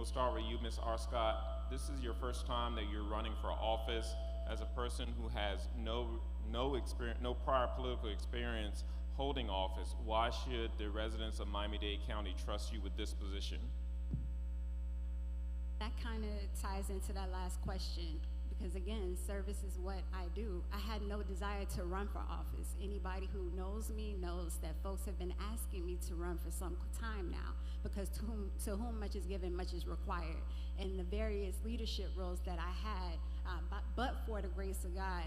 We'll start with you, Ms. R. Scott. This is your first time that you're running for office. As a person who has no experience, no prior political experience holding office, why should the residents of Miami-Dade County trust you with this position? That kind of ties into that last question, because again, service is what I do. I had no desire to run for office. Anybody who knows me knows that folks have been asking me to run for some time now, because to whom much is given, much is required. And the various leadership roles that I had, but for the grace of God,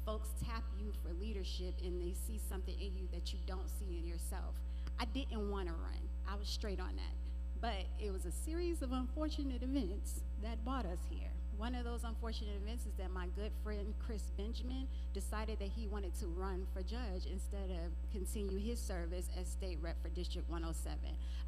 folks tap you for leadership and they see something in you that you don't see in yourself. I didn't want to run. I was straight on that. But it was a series of unfortunate events that brought us here. One of those unfortunate events is that my good friend Chris Benjamin decided that he wanted to run for judge instead of continue his service as state rep for District 107.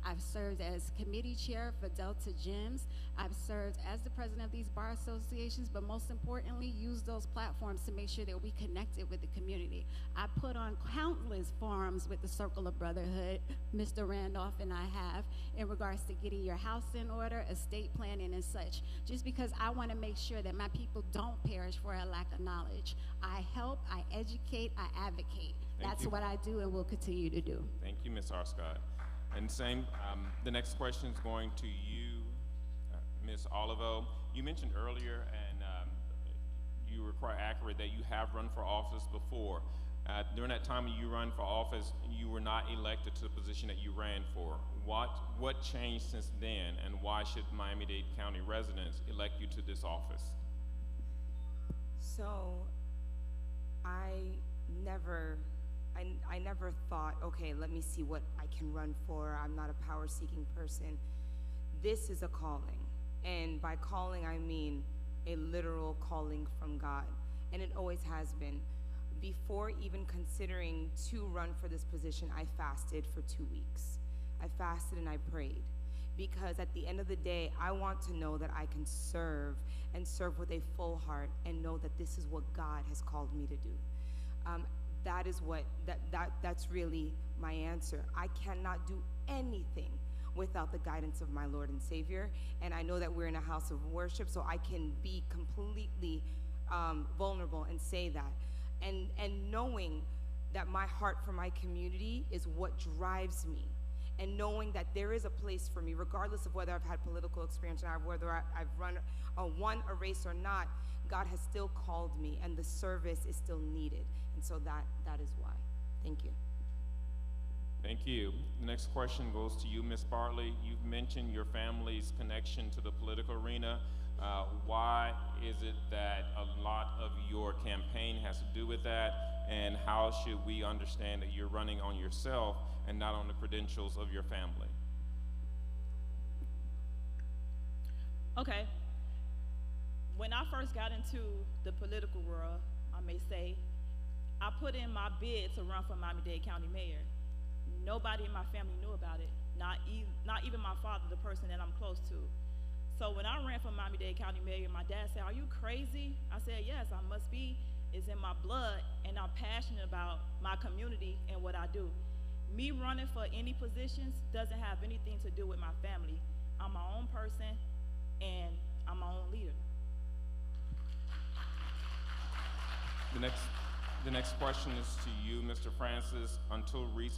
I've served as committee chair for Delta Gyms. I've served as the president of these bar associations, but most importantly, used those platforms to make sure that we connected with the community. I put on countless forums with the Circle of Brotherhood, Mr. Randolph and I have, in regards to getting your house in order, estate planning and such, just because I want to make sure that my people don't perish for a lack of knowledge. I help, I educate, I advocate. That's what I do and will continue to do. Thank you, Ms. R. Scott. And the next question is going to you, Ms. Olivo. You mentioned earlier, and you were quite accurate, that you have run for office before. During that time when you run for office, you were not elected to the position that you ran for. What changed since then, and why should Miami-Dade County residents elect you to this office? So, I never thought, okay, let me see what I can run for. I'm not a power-seeking person. This is a calling, and by calling I mean a literal calling from God, and it always has been. Before even considering to run for this position, I fasted for 2 weeks. I fasted and I prayed, because at the end of the day, I want to know that I can serve and serve with a full heart and know that this is what God has called me to do. That's really my answer. I cannot do anything without the guidance of my Lord and Savior, and I know that we're in a house of worship, so I can be completely vulnerable and say that. And knowing that my heart for my community is what drives me, and knowing that there is a place for me, regardless of whether I've had political experience or whether I've won a race or not, God has still called me, and the service is still needed. And so that is why. Thank you. Thank you. The next question goes to you, Ms. Bartley. You've mentioned your family's connection to the political arena. Why is it that a lot of your campaign has to do with that, and how should we understand that you're running on yourself and not on the credentials of your family? Okay. When I first got into the political world, I may say, I put in my bid to run for Miami-Dade County Mayor. Nobody in my family knew about it, not even my father, the person that I'm close to. So when I ran for Miami-Dade County Mayor, my dad said, "Are you crazy?" I said, "Yes, I must be. It's in my blood, and I'm passionate about my community and what I do. Me running for any positions doesn't have anything to do with my family. I'm my own person, and I'm my own leader." The next question is to you, Mr. Francis. Until recently,